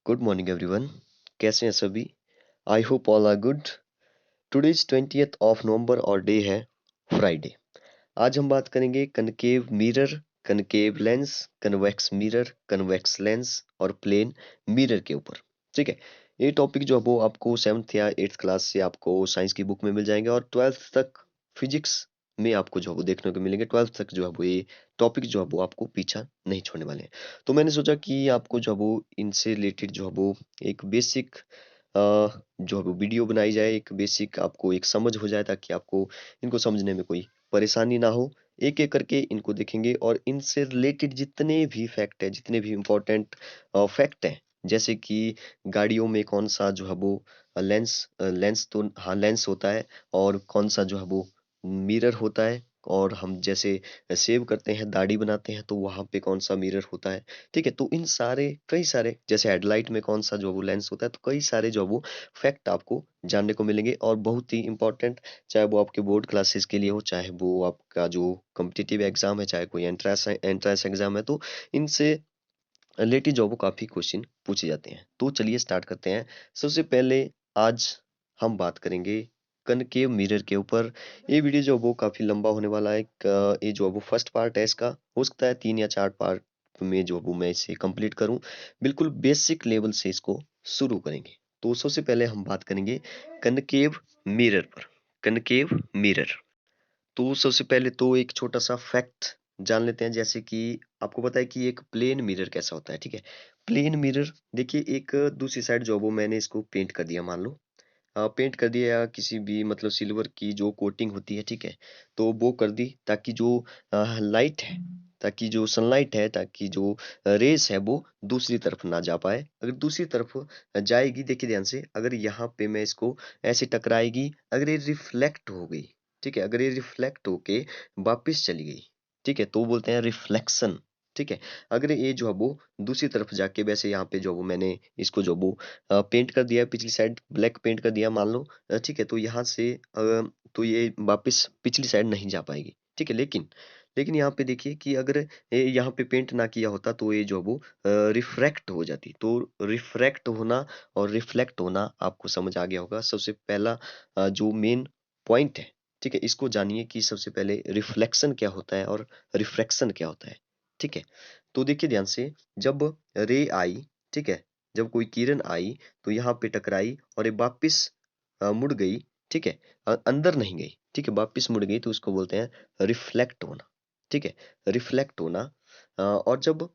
Good morning everyone. कैसे हैं सभी? I hope all are good. Today's 20th of November और डे है फ्राइडे। आज हम बात करेंगे concave mirror, concave lens, convex mirror, convex lens और प्लेन मिरर के ऊपर। ठीक है। ये टॉपिक जो है वो आपको 7th या 8th क्लास से आपको साइंस की बुक में मिल जाएंगे और 12th तक फिजिक्स में आपको जो है वो देखने को मिलेंगे। 12th तक जो है वो ये टॉपिक जो है वो आपको पीछा नहीं छोड़ने वाले हैं। तो मैंने सोचा कि आपको जो है वो इनसे रिलेटेड जो है वो एक बेसिक जो है वो वीडियो बनाई जाए, एक बेसिक आपको एक समझ हो जाए ताकि आपको इनको समझने में कोई परेशानी ना हो। एक एक करके इनको देखेंगे और इनसे रिलेटेड जितने भी फैक्ट है, जितने भी इम्पोर्टेंट फैक्ट हैं, जैसे कि गाड़ियों में कौन सा जो है वो लेंस तो हाँ लेंस होता है, और कौन सा जो है वो मिरर होता है, और हम जैसे सेव करते हैं, दाढ़ी बनाते हैं, तो वहां पे कौन सा मिरर होता है। ठीक है। तो इन सारे कई सारे, जैसे हेडलाइट में कौन सा जो वो लेंस होता है, तो कई सारे जो वो फैक्ट आपको जानने को मिलेंगे और बहुत ही इंपॉर्टेंट, चाहे वो आपके बोर्ड क्लासेस के लिए हो, चाहे वो आपका जो कॉम्पिटिटिव एग्जाम है, चाहे कोई एंट्रेंस एंट्रेंस एग्जाम है, तो इनसे रिलेटेड जो वो काफी क्वेश्चन पूछे जाते हैं। तो चलिए स्टार्ट करते हैं। सबसे पहले आज हम बात करेंगे कनकेव मिरर के ऊपर। ये वीडियो जो वो काफी लंबा होने वाला है। ये जो वो फर्स्ट पार्ट है इसका, हो सकता है 3 या 4 पार्ट में जो वो मैं इसे कंप्लीट करूं। बिल्कुल बेसिक लेवल से इसको शुरू करेंगे। तो सबसे पहले हम बात करेंगे कनकेव मिरर पर। कनकेव मिरर, तो सबसे पहले तो एक छोटा सा फैक्ट जान लेते हैं। जैसे कि आपको पता है कि एक प्लेन मिरर कैसा होता है। ठीक है। प्लेन मिरर देखिए, एक दूसरी साइड जो वो मैंने इसको पेंट कर दिया, मान लो पेंट कर दिया, या किसी भी मतलब सिल्वर की जो कोटिंग होती है, ठीक है, तो वो कर दी ताकि जो लाइट है, ताकि जो सनलाइट है, ताकि जो रेस है वो दूसरी तरफ ना जा पाए। अगर दूसरी तरफ जाएगी, देखिए ध्यान से, अगर यहाँ पे मैं इसको ऐसे टकराएगी, अगर ये रिफ्लेक्ट हो गई, ठीक है, अगर ये रिफ्लेक्ट होके वापस चली गई, ठीक है, तो बोलते हैं रिफ्लेक्शन। ठीक है। अगर ये जो है वो दूसरी तरफ जाके, वैसे यहाँ पे जो वो मैंने इसको जो वो पेंट कर दिया, पिछली साइड ब्लैक पेंट कर दिया मान लो, ठीक है, तो यहाँ से तो ये वापस पिछली साइड नहीं जा पाएगी। ठीक है। लेकिन लेकिन यहाँ पे देखिए कि अगर ये यहाँ पे पेंट ना किया होता तो ये जो वो रिफ्रैक्ट हो जाती। तो रिफ्रैक्ट होना और रिफ्लेक्ट होना आपको समझ आ गया होगा। सबसे पहला जो मेन पॉइंट है, ठीक है, इसको जानिए कि सबसे पहले रिफ्लेक्शन क्या होता है और रिफ्रैक्शन क्या होता है। ठीक है। तो देखिए ध्यान से, जब रे आई, ठीक है, जब कोई किरण आई तो यहाँ पे टकराई और ये वापिस मुड़ गई। ठीक है। अंदर नहीं गई, ठीक है, वापिस मुड़ गई, तो उसको बोलते हैं रिफ्लेक्ट होना। ठीक है। रिफ्लेक्ट होना। और जब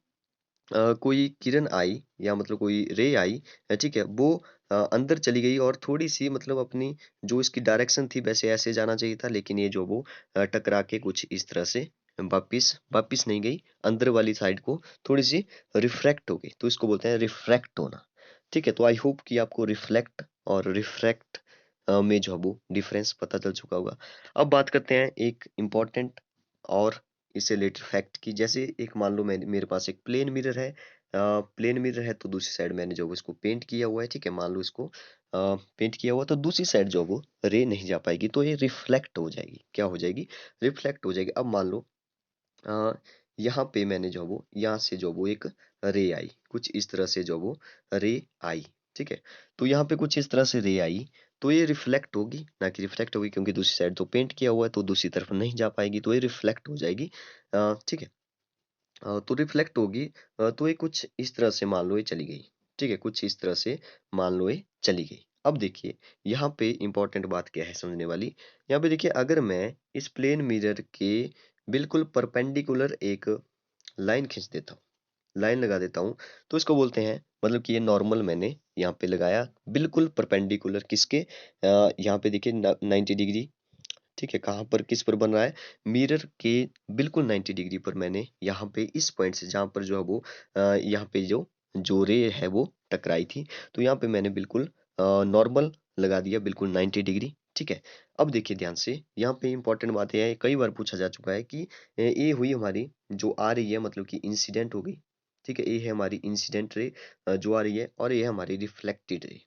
कोई किरण आई, या मतलब कोई रे आई, ठीक है, वो अंदर चली गई और थोड़ी सी मतलब अपनी जो इसकी डायरेक्शन थी वैसे ऐसे जाना चाहिए था, लेकिन ये जो वो टकरा के कुछ इस तरह से वापिस वापिस नहीं गई, अंदर वाली साइड को थोड़ी सी रिफ्रैक्ट हो गई, तो इसको बोलते हैं रिफ्रैक्ट होना। ठीक है। तो आई होप कि आपको रिफ्लेक्ट और रिफ्रैक्ट में जो है वो डिफरेंस पता चल चुका होगा। अब बात करते हैं एक इम्पोर्टेंट और इससे रिलेटेड फैक्ट की। जैसे एक मान लो मैं, मेरे पास एक प्लेन मिरर है, प्लेन मिरर है, तो दूसरी साइड मैंने जो इसको पेंट किया हुआ है, ठीक है, मान लो इसको पेंट किया हुआ, तो दूसरी साइड जो वो रे नहीं जा पाएगी, तो ये रिफ्लेक्ट हो जाएगी। क्या हो जाएगी? रिफ्लेक्ट हो जाएगी। अब मान लो अ, यहाँ पे मैंने जो वो, यहाँ से जो वो एक रे आई, कुछ इस तरह से जो वो रे आई, ठीक है, तो यहाँ पे कुछ इस तरह से रे आई, तो ये रिफ्लेक्ट होगी ना कि रिफ्लेक्ट होगी, क्योंकि दूसरी साइड तो पेंट किया हुआ है, तो दूसरी तरफ नहीं जा पाएगी, तो ये रिफ्लेक्ट हो जाएगी। ठीक है। तो रिफ्लेक्ट होगी, तो ये कुछ इस तरह से मान लो ये चली गई। ठीक है, कुछ इस तरह से मान लो ये चली गई। अब देखिए यहाँ पे इंपॉर्टेंट बात क्या है समझने वाली। यहाँ पे देखिए, अगर मैं इस प्लेन मिरर के बिल्कुल परपेंडिकुलर एक लाइन खींच देता हूँ, लाइन लगा देता हूँ, तो इसको बोलते हैं, मतलब कि ये नॉर्मल मैंने यहाँ पे लगाया, बिल्कुल परपेंडिकुलर किसके, यहाँ पे देखिए 90 डिग्री। ठीक है, कहाँ पर, किस पर बन रहा है? मिरर के बिल्कुल 90 डिग्री पर मैंने यहाँ पे इस पॉइंट से, जहाँ पर जो है वो यहाँ पे जो जो रे है वो टकराई थी, तो यहाँ पे मैंने बिल्कुल नॉर्मल लगा दिया, बिल्कुल 90 डिग्री। ठीक है। अब देखिए ध्यान से, यहाँ पे इंपॉर्टेंट बात यह है, कई बार पूछा जा चुका है कि ये हुई हमारी जो आ रही है, मतलब कि इंसिडेंट हो गई। ठीक है, ये है हमारी इंसिडेंट रे जो आ रही है, और ये है हमारी रिफ्लेक्टेड रे,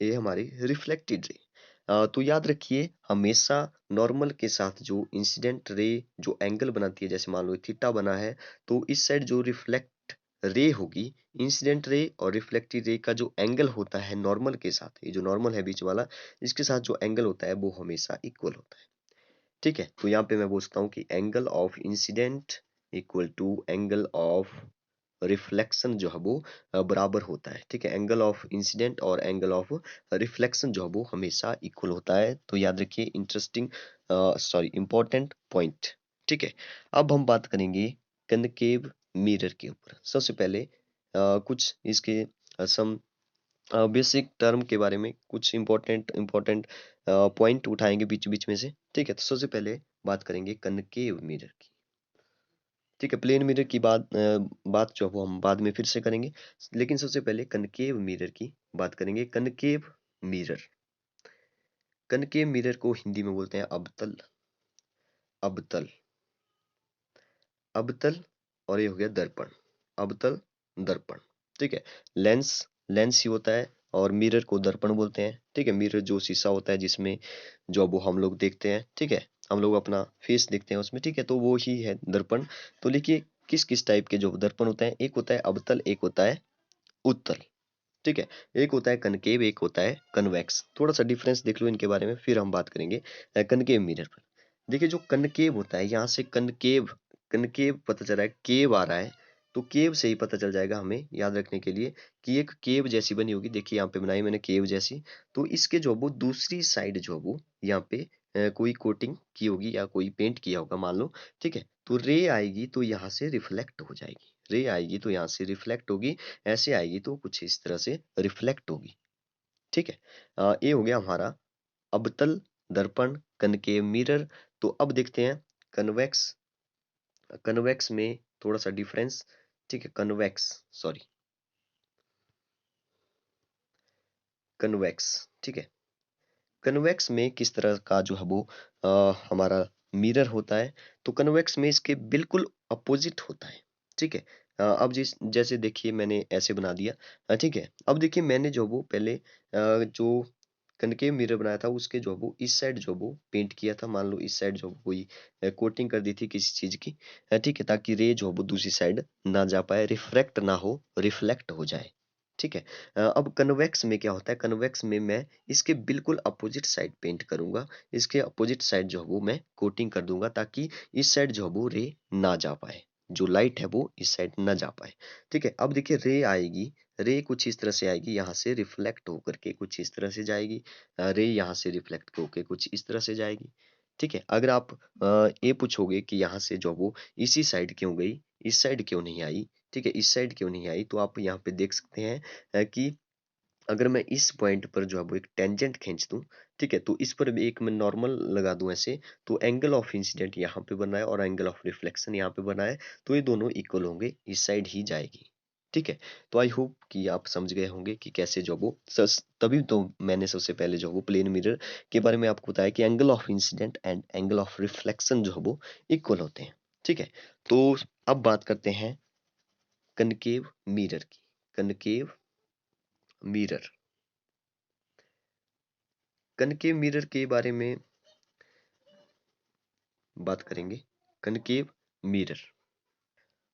ये हमारी रिफ्लेक्टेड रे। तो याद रखिए, हमेशा नॉर्मल के साथ जो इंसिडेंट रे जो एंगल बनाती है, जैसे मान लो थीटा बना है, तो इस साइड जो रिफ्लेक्ट रे होगी, इंसिडेंट रे और रिफ्लेक्टेड रे का जो एंगल होता है नॉर्मल के साथ, ये जो नॉर्मल है बीच वाला, इसके साथ जो एंगल होता है वो हमेशा इक्वल होता है। ठीक है, तो यहाँ पे मैं पूछता हूँ कि angle of incident equal to angle of reflection जो है वो बराबर होता है। ठीक है, एंगल ऑफ इंसिडेंट और एंगल ऑफ रिफ्लेक्शन जो है वो हमेशा इक्वल होता है। तो याद रखिए, इंटरेस्टिंग सॉरी इंपॉर्टेंट पॉइंट। ठीक है, अब हम बात करेंगे कनकेव मिरर के ऊपर। सबसे पहले कुछ इसके सम बेसिक टर्म के बारे में कुछ इंपॉर्टेंट इंपॉर्टेंट पॉइंट उठाएंगे बीच बीच में से। ठीक है, तो सबसे पहले बात करेंगे कनकेव मिरर की। ठीक है, प्लेन मिरर की बात जो है वो हम बाद में फिर से करेंगे, लेकिन सबसे पहले कनकेव मिरर की बात करेंगे। कनकेव मिरर, कनकेव मिरर को हिंदी में बोलते हैं अबतल, अबतल, अबतल। और ये हो गया दर्पण, अबतल दर्पण। ठीक है, लेंस, लेंस ही होता है और मिरर को दर्पण बोलते हैं। ठीक है, मिरर जो शीशा होता है जिसमें जो वो हम लोग देखते हैं। ठीक है, हम लोग अपना फेस देखते हैं उसमें। ठीक है, तो वो ही है दर्पण। तो लिखिए किस किस टाइप के जो दर्पण होते हैं। एक होता है अवतल, एक होता है उत्तल। ठीक है, एक होता है कनकेव, एक होता है कन्वेक्स। थोड़ा सा डिफरेंस देख लो इनके बारे में, फिर हम बात करेंगे कनकेव मिरर पर। देखिए जो कनकेव होता है, यहाँ से कनकेव, कनकेव पता चल रहा है, केव आ रहा है, तो केव से ही पता चल जाएगा हमें याद रखने के लिए कि एक केव जैसी बनी होगी। देखिए यहाँ पे बनाई मैंने केव जैसी, तो इसके जो वो दूसरी साइड जो वो यहाँ पे कोई कोटिंग की होगी या कोई पेंट किया होगा मान लो। ठीक है, तो रे आएगी तो यहाँ से रिफ्लेक्ट हो जाएगी, रे आएगी तो यहाँ से रिफ्लेक्ट होगी, ऐसे आएगी तो कुछ इस तरह से रिफ्लेक्ट होगी। ठीक है, ये हो गया हमारा अबतल दर्पण, कनकेव मिरर। तो अब देखते हैं कन्वेक्स, कन्वेक्स में थोड़ा सा डिफरेंस। ठीक है, कन्वेक्स सॉरी कन्वेक्स। ठीक है, कन्वेक्स में किस तरह का जो है वो हमारा मिरर होता है। तो कन्वेक्स में इसके बिल्कुल अपोजिट होता है। ठीक है, अब जिस जैसे देखिए मैंने ऐसे बना दिया। ठीक है, अब देखिए मैंने जो वो पहले जो कनकेव मिरर बनाया था उसके जो वो इस साइड जो वो पेंट किया था, मान लो इस साइड जो कोई कोटिंग कर दी थी किसी चीज की। ठीक है, ताकि रे जो वो दूसरी साइड ना जा पाए, रिफ्रैक्ट ना हो, रिफ्लेक्ट हो जाए। ठीक है, अब कन्वेक्स में क्या होता है, कन्वेक्स में मैं इसके बिल्कुल अपोजिट साइड पेंट करूंगा। इसके अपोजिट साइड जो है वो मैं कोटिंग कर दूंगा ताकि इस साइड जो है वो रे ना जा पाए, जो लाइट है वो इस साइड ना जा पाए। ठीक है, अब देखिए रे आएगी, रे कुछ इस तरह से आएगी, यहाँ से रिफ्लेक्ट होकर के कुछ इस तरह से जाएगी। रे यहाँ से रिफ्लेक्ट होकर कुछ इस तरह से जाएगी। ठीक है, अगर आप ये पूछोगे कि यहाँ से जो वो इसी साइड क्यों गई, इस साइड क्यों नहीं आई, ठीक है, इस साइड क्यों नहीं आई, तो आप यहाँ पे देख सकते हैं कि अगर मैं इस पॉइंट पर जो है वो एक टेंजेंट खींच दूं, ठीक है, तो इस पर भी एक मैं नॉर्मल लगा दूं ऐसे, तो एंगल ऑफ इंसिडेंट यहाँ पे बना है और एंगल ऑफ रिफ्लेक्शन यहाँ पे बना है, तो ये दोनों इक्वल होंगे, इस साइड ही जाएगी। ठीक है, तो आई होप कि आप समझ गए होंगे कि कैसे जो वो सस तभी तो मैंने सबसे पहले जो वो प्लेन मिरर के बारे में आपको बताया कि angle of incident and angle of reflection जो है वो इक्वल होते हैं। ठीक है, तो अब बात करते हैं कनकेव मिरर की। कनकेव मिरर, कनकेव मिरर के बारे में बात करेंगे। कनकेव मिरर,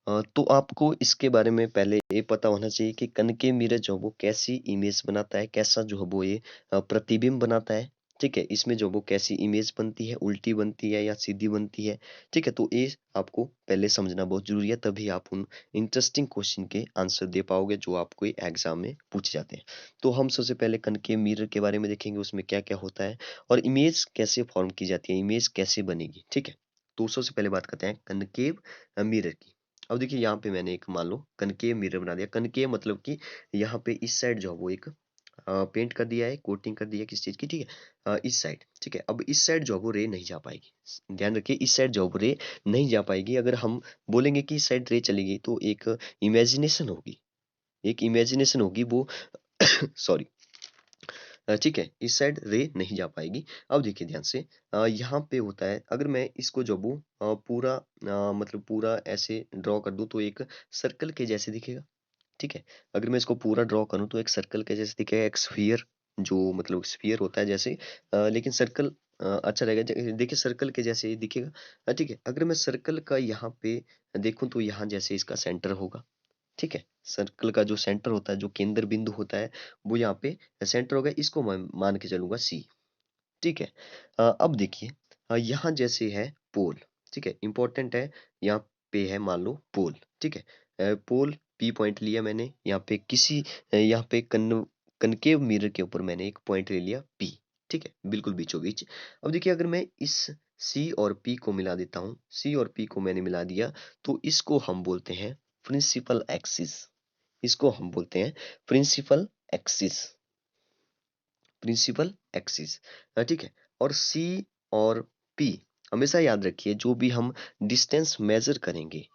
तो आपको इसके बारे में पहले ये पता होना चाहिए कि कनकेव मिरर जो है वो कैसी इमेज बनाता है, कैसा जो है वो ये प्रतिबिंब बनाता है। ठीक है, इसमें जो वो कैसी इमेज बनती है, उल्टी बनती है या सीधी बनती है। ठीक है, तो ये आपको पहले समझना बहुत जरूरी है, तभी आप उन इंटरेस्टिंग क्वेश्चन के आंसर दे पाओगे जो आपको एग्जाम में पूछे जाते हैं। तो हम सबसे पहले कनकेव मिरर के बारे में देखेंगे, उसमें क्या क्या होता है और इमेज कैसे फॉर्म की जाती है, इमेज कैसे बनेगी। ठीक है, तो सबसे पहले बात करते हैं कनकेव मिरर की। अब देखिए यहाँ पे मैंने एक मान लो कनकेव मिरर बना दिया। कनकेव मतलब कि यहाँ पे इस साइड जो है वो एक पेंट कर दिया है, कोटिंग कर दिया है किस चीज की। ठीक है, इस साइड। ठीक है, अब इस साइड जो है वो रे नहीं जा पाएगी, ध्यान रखिए इस साइड जो है वो रे नहीं जा पाएगी। अगर हम बोलेंगे कि इस साइड रे चलेगी तो एक इमेजिनेशन होगी, एक इमेजिनेशन होगी वो सॉरी। ठीक है, इस साइड रे नहीं जा पाएगी। अब देखिए ध्यान से, यहाँ पे होता है, अगर मैं इसको जब पूरा मतलब पूरा ऐसे ड्रॉ कर दूं तो एक सर्कल के जैसे दिखेगा। ठीक है, अगर मैं इसको पूरा ड्रॉ करूं तो एक सर्कल के जैसे दिखेगा, एक स्फीयर जो मतलब स्फीयर होता है जैसे, लेकिन सर्कल अच्छा रहेगा। देखिए सर्कल के जैसे ही दिखेगा। ठीक है, अगर मैं सर्कल का यहाँ पे देखूं तो यहाँ जैसे इसका सेंटर होगा। ठीक है, सर्कल का जो सेंटर होता है, जो केंद्र बिंदु होता है, वो यहाँ पे सेंटर हो गया, इसको मैं मान के चलूंगा सी। ठीक है। अब देखिए, यहाँ जैसे है पोल, ठीक है, इंपॉर्टेंट है, यहाँ पे है मान लो पोल, ठीक है, पोल पी पॉइंट लिया मैंने यहाँ पे, किसी यहाँ पे कनकेव मिरर के ऊपर मैंने एक पॉइंट ले लिया पी, ठीक है, बिल्कुल बीचों बीच। अब देखिए, अगर मैं इस सी और पी को मिला देता हूँ, सी और पी को मैंने मिला दिया, तो इसको हम बोलते हैं प्रिंसिपल एक्सिस, इसको हम बोलते हैं प्रिंसिपल एक्सिस, प्रिंसिपल एक्सिस, ठीक है। और सी और पी, हमेशा याद रखिए, जो भी हम डिस्टेंस मेजर करेंगे,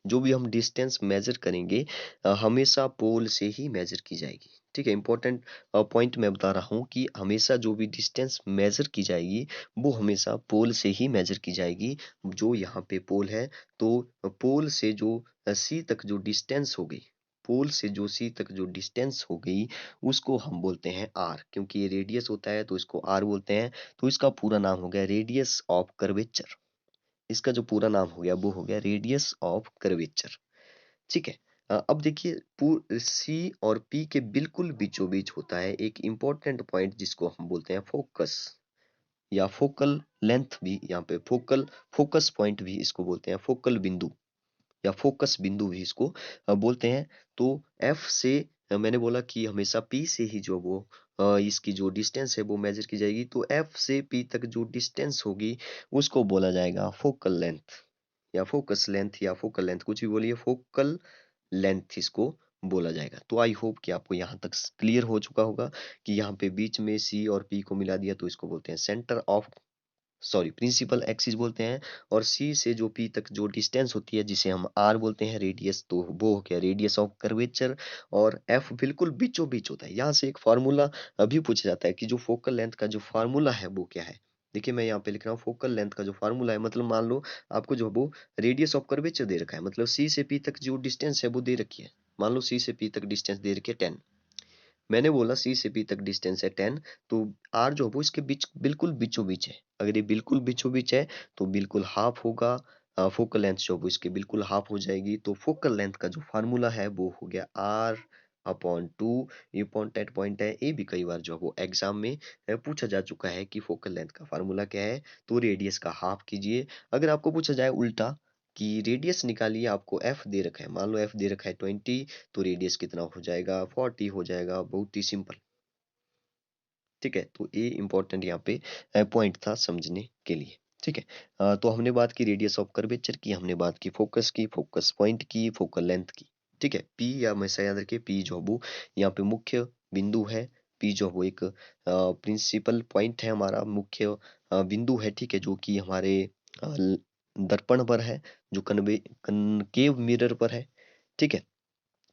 जो भी हम डिस्टेंस मेजर करेंगे, हमेशा पोल से ही मेजर की जाएगी, ठीक है। इंपॉर्टेंट पॉइंट मैं बता रहा हूँ कि हमेशा जो भी डिस्टेंस मेजर की जाएगी, वो हमेशा पोल से ही मेजर की जाएगी। जो यहाँ पे पोल है, तो पोल से जो सी तक जो डिस्टेंस हो गई, पोल से जो सी तक जो डिस्टेंस हो गई, उसको हम बोलते हैं आर, क्योंकि ये रेडियस होता है तो इसको आर बोलते हैं। तो इसका पूरा नाम हो गया रेडियस ऑफ कर्वेचर, इसका जो पूरा नाम हो गया वो हो गया रेडियस ऑफ कर्वेचर, ठीक है। अब देखिए, सी और पी के बिल्कुल बीचों बीच होता है एक इंपॉर्टेंट पॉइंट, जिसको हम बोलते हैं फोकस, या फोकल लेंथ भी, यहाँ पे फोकल, फोकस पॉइंट भी इसको बोलते हैं, फोकल बिंदु या फोकस बिंदु भी इसको बोलते हैं। तो एफ से मैंने बोला कि हमेशा पी से ही जो वो इसकी जो डिस्टेंस है वो मेजर की जाएगी, तो एफ से पी तक जो डिस्टेंस होगी, उसको बोला जाएगा फोकल लेंथ, या फोकस लेंथ, या फोकल लेंथ, कुछ भी बोलिए, फोकल लेंथ इसको बोला जाएगा। तो आई होप कि आपको यहाँ तक क्लियर हो चुका होगा कि यहाँ पे बीच में सी और पी को मिला दिया, तो इसको बोलते हैं centre of, sorry, principal axis बोलते हैं। और सी से जो पी तक जो डिस्टेंस होती है, जिसे हम आर बोलते हैं रेडियस, तो वो हो गया रेडियस ऑफ कर्वेचर। और एफ बिल्कुल बीचों बीच होता है। यहाँ से एक फार्मूला अभी पूछा जाता है कि जो फोकल लेंथ का जो फार्मूला है वो क्या है। देखिए, मैं यहाँ पे लिख रहा हूँ फोकल लेंथ का जो फार्मूला है, मतलब मान लो आपको जो वो रेडियस ऑफ कर्वेचर दे रखा है, मतलब सी से पी तक जो डिस्टेंस है वो दे रखी है। मान लो सी से पी तक डिस्टेंस दे रखी है 10, मैंने बोला सी से पी तक डिस्टेंस है 10, तो आर जो है वो इसके बीच बिल्कुल बीचों बीच है। अगर ये बिल्कुल बीचों बीच है, तो बिल्कुल हाफ होगा, फोकल लेंथ जो है वो इसके बिल्कुल हाफ हो जाएगी। तो फोकल लेंथ का जो फार्मूला है वो हो गया R upon two. Important point है, ये भी कई बार जो है वो एग्जाम में पूछा जा चुका है कि फोकल लेंथ का फार्मूला क्या है, तो रेडियस का हाफ कीजिए। अगर आपको पूछा जाए उल्टा कि रेडियस निकालिए, आपको एफ दे रखा है, मान लो एफ दे रखा है 20, तो रेडियस कितना हो जाएगा, 40 हो जाएगा, बहुत ही सिंपल, ठीक है। तो ये इंपॉर्टेंट यहाँ पे पॉइंट था समझने के लिए, ठीक है। तो हमने बात की रेडियस ऑफ कर्वेचर की, हमने बात की, फोकस पॉइंट की, फोकल लेंथ की, ठीक है। पी, या हमेशा याद रखिए, पी जो है वो यहाँ पे मुख्य बिंदु है, पी जो है वो एक प्रिंसिपल पॉइंट है, हमारा मुख्य बिंदु है, ठीक है, जो कि हमारे दर्पण पर है, जो कनकेव मिरर पर है, ठीक है,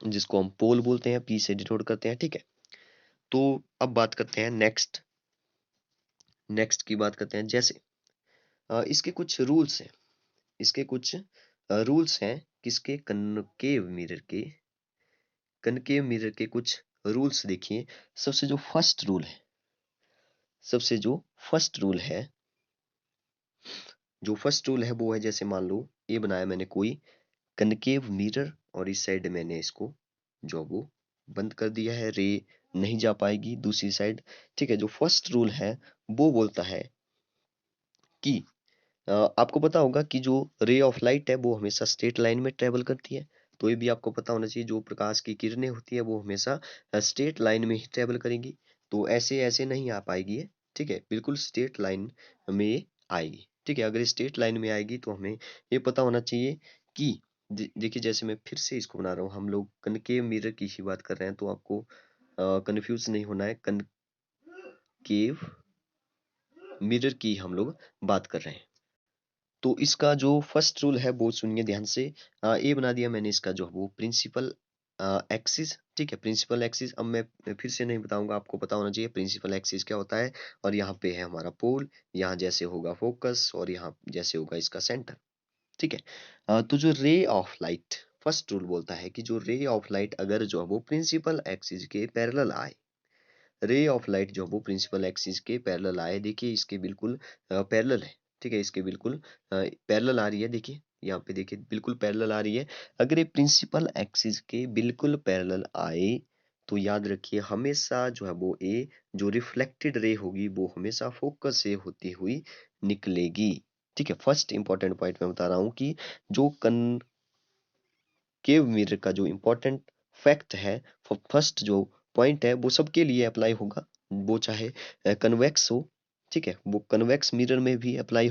जिसको हम पोल बोलते हैं, पी से डिनोट करते हैं, ठीक है। तो अब बात करते हैं नेक्स्ट, नेक्स्ट की बात करते हैं। जैसे इसके कुछ रूल्स हैं, इसके कुछ रूल्स हैं, किसके, कनकेव मिरर के कुछ रूल्स देखिए। सबसे जो फर्स्ट रूल है, सबसे जो फर्स्ट रूल है, जो फर्स्ट रूल है वो है, जैसे मान लो ये बनाया मैंने कोई कनकेव मिरर, और इस साइड मैंने इसको जो वो बंद कर दिया है, रे नहीं जा पाएगी दूसरी साइड, ठीक है। जो फर्स्ट रूल है वो बोलता है कि आपको पता होगा कि जो रे ऑफ लाइट है वो हमेशा स्ट्रेट लाइन में ट्रेवल करती है। तो ये भी आपको पता होना चाहिए, जो प्रकाश की किरणें होती है वो हमेशा स्ट्रेट लाइन में ही ट्रेवल करेंगी। तो ऐसे ऐसे नहीं आ पाएगी ये, ठीक है, बिल्कुल स्ट्रेट लाइन में ये आएगी, ठीक है। अगर स्ट्रेट लाइन में आएगी तो हमें ये पता होना चाहिए कि देखिए, जैसे मैं फिर से इसको बना रहा हूँ, हम लोग कनकेव मिरर की ही बात कर रहे हैं, तो आपको कंफ्यूज नहीं होना है, कनकेव मिरर की हम लोग बात कर रहे हैं। तो इसका जो फर्स्ट रूल है वो सुनिए ध्यान से। ए बना दिया मैंने इसका जो है वो प्रिंसिपल एक्सिस, ठीक है, प्रिंसिपल एक्सिस। अब मैं फिर से नहीं बताऊंगा, आपको पता होना चाहिए प्रिंसिपल एक्सिस क्या होता है। और यहाँ पे है हमारा पोल, यहाँ जैसे होगा फोकस, और यहाँ जैसे होगा इसका सेंटर, ठीक है। तो जो ray of light, first rule बोलता है कि जो रे ऑफ लाइट अगर जो है वो प्रिंसिपल एक्सिस के पैरेलल आए, रे ऑफ लाइट जो वो प्रिंसिपल एक्सिस के पैरेलल आए, देखिए इसके बिल्कुल पैरेलल है, ठीक है, इसके बिल्कुल पैरेलल आ रही है, देखिए यहाँ पे देखिए बिल्कुल पैरेलल आ रही है। अगर ये प्रिंसिपल एक्सिस के बिल्कुल पैरेलल आए तो याद रखिए हमेशा जो है वो ए जो रिफ्लेक्टेड रे होगी वो हमेशा फोकस से होती हुई निकलेगी। ठीक है, फर्स्ट इंपॉर्टेंट पॉइंट मैं बता रहा हूँ कि जो केव मिरर का जो इम्पोर्टेंट फैक्ट है, फर्स्ट जो पॉइंट है वो सबके लिए अप्लाई होगा, वो चाहे कन्वेक्स हो। ठीक है, वो कन्वेक्स मिरर में भी अप्लाई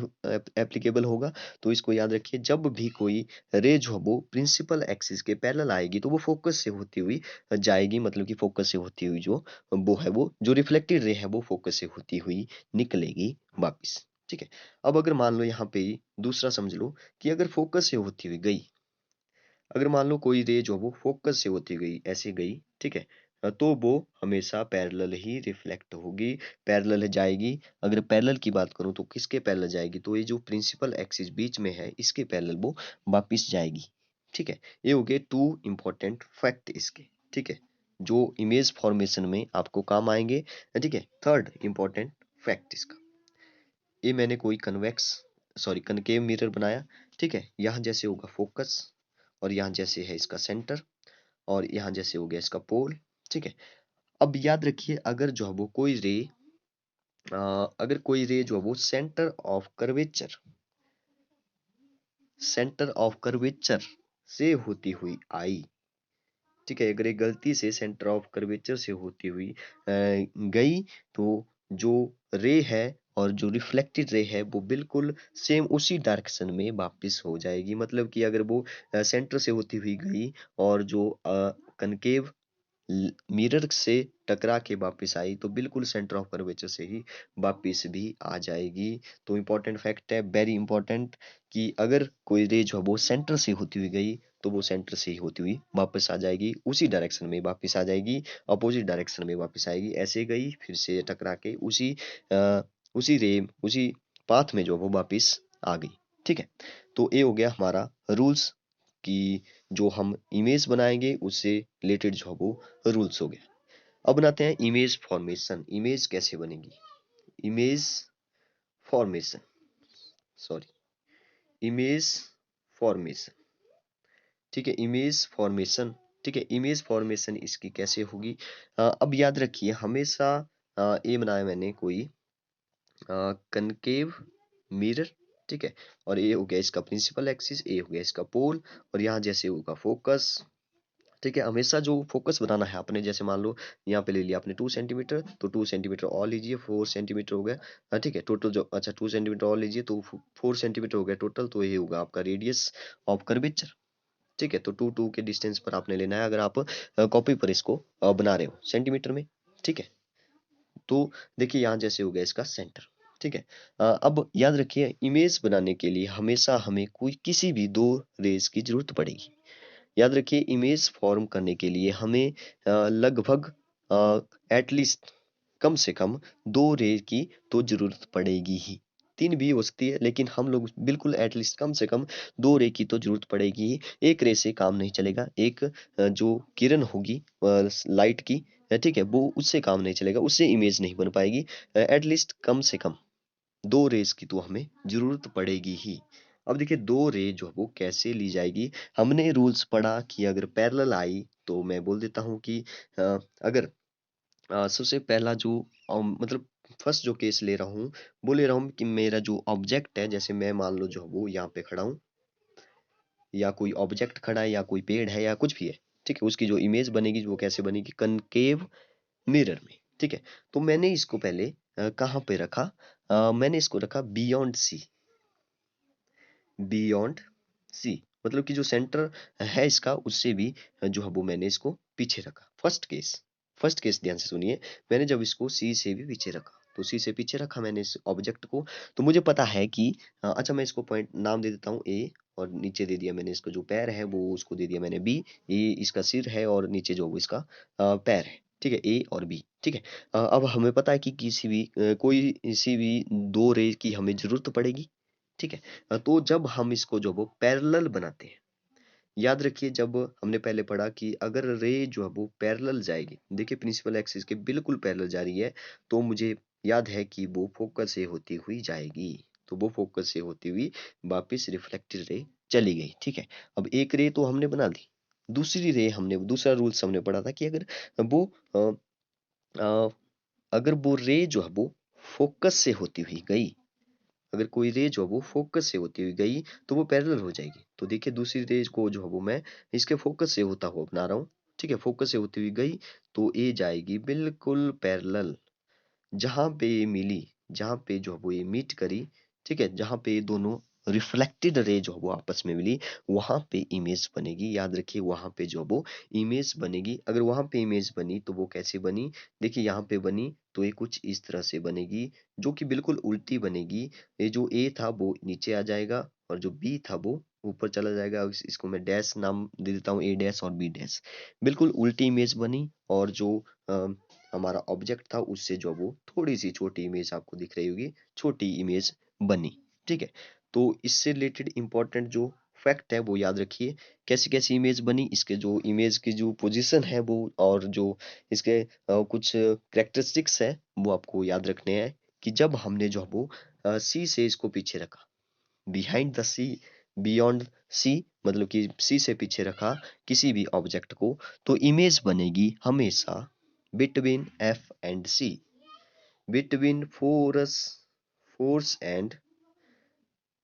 एप्लीकेबल होगा। तो इसको याद रखिए, जब भी कोई रे जो है वो प्रिंसिपल एक्सिस के पैरेलल आएगी तो वो फोकस से होती हुई जाएगी, मतलब कि फोकस से होती हुई जो वो है वो जो रिफ्लेक्टेड रे है वो फोकस से होती हुई निकलेगी वापिस। ठीक है, अब अगर मान लो यहाँ पे दूसरा समझ लो कि अगर फोकस से होती हुई गई, अगर मान लो कोई रे जो वो फोकस से होती गई ऐसे गई, ठीक है, तो वो हमेशा पैरेलल ही रिफ्लेक्ट होगी, पैरेलल जाएगी। अगर पैरेलल की बात करूं तो किसके पैरेलल जाएगी, तो ये जो प्रिंसिपल एक्सिस बीच में है इसके पैरेलल वो वापिस जाएगी। ठीक है, ये हो गए टू इंपॉर्टेंट फैक्ट इसके। ठीक है, जो इमेज फॉर्मेशन में आपको काम आएंगे। ठीक है, थर्ड इंपॉर्टेंट फैक्ट इसका, ये मैंने कोई कनकेव मिरर बनाया। ठीक है, यहाँ जैसे होगा फोकस, और यहाँ जैसे है इसका सेंटर, और यहाँ जैसे हो गया इसका पोल। ठीक है, अब याद रखिए अगर जो है वो कोई रे अगर कोई रे जो है वो सेंटर ऑफ कर्वेचर से होती हुई आई। ठीक है, अगर ये गलती से सेंटर ऑफ कर्वेचर से होती हुई गई तो जो रे है और जो रिफ्लेक्टेड रे है वो बिल्कुल सेम उसी डायरेक्शन में वापस हो जाएगी। मतलब कि अगर वो सेंटर से होती हुई गई और जो कनकेव मिरर से टकरा के वापस आई तो बिल्कुल सेंटर ऑफ कर्वेचर से ही वापस भी आ जाएगी। तो इम्पोर्टेंट फैक्ट है, वेरी इंपॉर्टेंट, कि अगर कोई रे जो है वो सेंटर से होती हुई गई तो वो सेंटर से ही होती हुई वापस आ जाएगी, उसी डायरेक्शन में वापस आ जाएगी, अपोजिट डायरेक्शन में वापस आएगी। ऐसे गई फिर से टकरा के उसी पाथ में जो वो वापस आ गई। ठीक है, तो ये हो गया हमारा रूल्स कि जो हम इमेज बनाएंगे उससे रिलेटेड जो है वो रूल्स हो गया। अब बनाते हैं इमेज फॉर्मेशन। इमेज कैसे बनेगी, image formation, sorry, image formation. ठीक है, इमेज फॉर्मेशन। ठीक है, इमेज फॉर्मेशन इसकी कैसे होगी, अब याद रखिए हमेशा ये बनाया मैंने कोई कनकेव मिरर। ठीक है, और ये हो गया इसका प्रिंसिपल एक्सिस, ये हो गया इसका पोल, और यहाँ जैसे होगा फोकस। ठीक है, हमेशा जो फोकस बनाना है आपने, जैसे मान लो यहाँ पे ले लिया आपने 2 सेंटीमीटर, तो 2 सेंटीमीटर और लीजिए, 4 सेंटीमीटर हो गया। ठीक है, टोटल जो, अच्छा 2 सेंटीमीटर और लीजिए तो 4 सेंटीमीटर हो गया टोटल, तो ये होगा आपका रेडियस ऑफ कर्वेचर। ठीक है, तो टू टू के डिस्टेंस पर आपने लेना है अगर आप कॉपी पर इसको बना रहे हो सेंटीमीटर में। ठीक है, तो देखिए यहाँ जैसे हो गया इसका सेंटर। ठीक है, अब याद रखिए इमेज बनाने के लिए हमेशा हमें कोई किसी भी दो रेज की जरूरत पड़ेगी। याद रखिए इमेज फॉर्म करने के लिए हमें लगभग एटलीस्ट कम से कम दो रे की तो जरूरत पड़ेगी ही, तीन भी हो सकती है लेकिन हम लोग बिल्कुल एटलीस्ट कम से कम दो रे की तो जरूरत पड़ेगी ही। एक रे से काम नहीं चलेगा, एक जो किरण होगी लाइट की, ठीक है, वो उससे काम नहीं चलेगा, उससे इमेज नहीं बन पाएगी। एटलीस्ट कम से कम दो रेज की तो हमें जरूरत पड़ेगी ही। अब देखिए दो रे जो है वो कैसे ली जाएगी, हमने रूल्स पढ़ा कि अगर पैरेलल आई तो मैं बोल देता हूँ कि अगर सबसे पहला जो मतलब फर्स्ट जो केस ले रहा हूँ, वो ले रहा हूँ कि मेरा जो ऑब्जेक्ट है, जैसे मैं मान लो जो है वो यहाँ पे खड़ा हूँ, या कोई ऑब्जेक्ट खड़ा है या कोई पेड़ है या कुछ भी है। ठीक है, उसकी जो इमेज बनेगी वो कैसे बनेगी, कनकेव मिरर में। ठीक है, तो मैंने इसको पहले कहाँ पे रखा, मैंने इसको रखा बियॉन्ड सी, बियॉन्ड सी, मतलब कि जो सेंटर है इसका उससे भी जो है वो मैंने इसको पीछे रखा। फर्स्ट केस ध्यान से सुनिए, मैंने जब इसको सी से भी पीछे रखा, तो सी से पीछे रखा मैंने इस ऑब्जेक्ट को, तो मुझे पता है कि अच्छा मैं इसको पॉइंट नाम दे देता हूँ ए, और नीचे दे दिया मैंने इसको जो पैर है वो उसको दे दिया मैंने बी, ये इसका सिर है और नीचे जो वो इसका पैर है। ठीक है, ए और बी। ठीक है, अब हमें पता है कि किसी भी दो रे की हमें जरूरत पड़ेगी। ठीक है, तो जब हम इसको जो वो पैरेलल बनाते हैं, याद रखिए जब हमने पहले पढ़ा कि अगर रे जो है वो पैरेलल जाएगी, देखिए प्रिंसिपल एक्सिस के बिल्कुल पैरेलल जा रही है, तो मुझे याद है कि वो फोकस से होती हुई जाएगी, तो वो फोकस से होती हुई वापस रिफ्लेक्टेड रे चली गई, ठीक है। अब एक रे तो हमने बना दी, दूसरी रे हमने, दूसरा रूल्स हमने पढ़ा था कि अगर वो अ, अगर वो रे जो है वो फोकस से होती हुई गई, अगर कोई रे जो है वो फोकस से होती हुई गई तो वो पैरेलल हो जाएगी। तो देखिए दूसरी रेज को जो है वो मैं इसके फोकस से होता हुआ बना रहा हूँ, ठीक है। फोकस से होती हुई गई तो ये जाएगी बिल्कुल पैरेलल, जहां पे ये मिली, जहां पे जो है वो ये मीट करी, ठीक है, जहां पे ये दोनों रिफ्लेक्टेड रे जो है वो आपस में मिली, वहां पे इमेज बनेगी। याद रखिए वहां पे जो है वो इमेज बनेगी। अगर वहां पे इमेज बनी तो वो कैसे बनी, देखिए यहाँ पे बनी तो ये कुछ इस तरह से बनेगी, जो कि बिल्कुल उल्टी बनेगी। ये जो ए था वो नीचे आ जाएगा और जो बी था वो ऊपर चला जाएगा। अब इसको मैं डैश नाम दे देता हूँ, ए डैश और बी डैश। बिल्कुल उल्टी इमेज बनी और जो हमारा ऑब्जेक्ट था उससे जो वो थोड़ी सी छोटी इमेज आपको दिख रही होगी, छोटी इमेज बनी, ठीक है। तो इससे रिलेटेड इंपॉर्टेंट जो फैक्ट है वो याद रखिए, कैसी कैसी इमेज बनी, इसके जो इमेज की जो पोजीशन है वो, और जो इसके कुछ करेक्टरिस्टिक्स है वो आपको याद रखने हैं। कि जब हमने जो है वो सी से इसको पीछे रखा, behind the C, beyond C, मतलब कि सी से पीछे रखा किसी भी ऑब्जेक्ट को, तो इमेज बनेगी हमेशा between F and C, between force and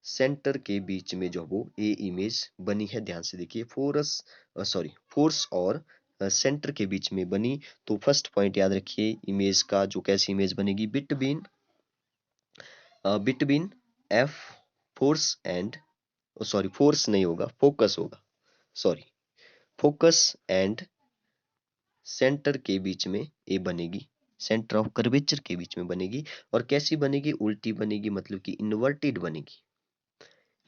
centre के बीच में जो वो ए इमेज बनी है। ध्यान से देखिए, फोर्स और सेंटर के बीच में बनी। तो फर्स्ट पॉइंट याद रखिए इमेज का, जो कैसी इमेज बनेगी, between F force and, sorry force नहीं होगा, फोकस होगा, सॉरी, फोकस एंड सेंटर के बीच में ए बनेगी, सेंटर ऑफ कर्वेचर के बीच में बनेगी। और कैसी बनेगी, उल्टी बनेगी, मतलब कि इन्वर्टेड बनेगी,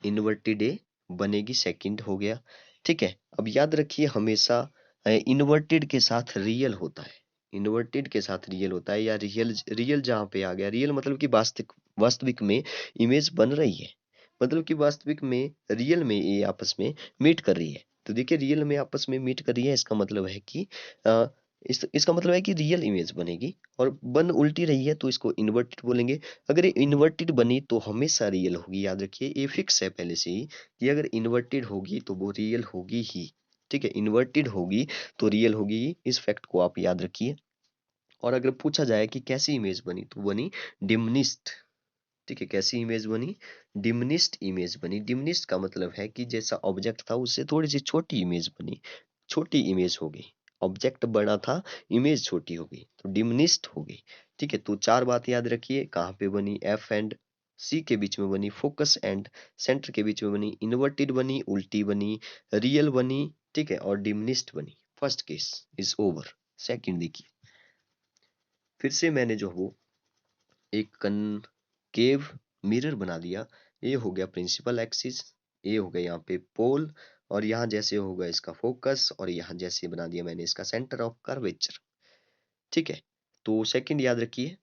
इन्वर्टेड ए बनेगी, सेकंड हो गया, ठीक है। अब याद रखिए हमेशा इन्वर्टेड के साथ रियल होता है, इन्वर्टेड के साथ रियल होता है, या रियल, रियल जहाँ पे आ गया, रियल मतलब कि वास्तविक, वास्तविक में इमेज बन रही है, मतलब कि वास्तविक में रियल में ये आपस में मीट कर रही है। तो देखिए रियल में आपस में मीट कर रही है, इसका मतलब है कि अ, इसका मतलब है कि रियल इमेज बनेगी, और बन उल्टी रही है तो इसको इन्वर्टेड बोलेंगे। अगर ये इन्वर्टेड बनी तो हमेशा रियल होगी, याद रखिए ये फिक्स है पहले से ही कि अगर इन्वर्टेड होगी तो वो रियल होगी ही, ठीक है। इन्वर्टेड होगी तो रियल होगी ही, इस फैक्ट को आप याद रखिए। और अगर पूछा जाए कि कैसी इमेज बनी, तो बनी डिमनिस्ट, ठीक है। कैसी इमेज बनी, डिमनिस्ट इमेज बनी। डिमनिस्ट का मतलब है कि जैसा ऑब्जेक्ट था उससे थोड़ी सी छोटी इमेज बनी, छोटी इमेज हो गई। ऑब्जेक्ट बड़ा था, इमेज छोटी हो गई, तो डिमनिस्ट हो गई, ठीक है। तो चार बात याद रखिए, कहाँ पे बनी, एफ एंड सी के बीच में बनी, फोकस एंड सेंटर के बीच में बनी, इन्वर्टेड बनी, उल्टी बनी, रियल बनी, ठीक है, और डिमनिस्ट बनी। First case is over. Second देखिए, फिर से मैंने जो वो एक कनकेव मिरर बना दिया। ये हो गया प्रिंसिपल एक्सिस, ये हो गया यहाँ पे पोल, और यहाँ जैसे होगा इसका फोकस, और यहाँ जैसे बना दिया मैंने इसका सेंटर ऑफ कर्वेचर, ठीक है। तो सेकंड याद रखिए,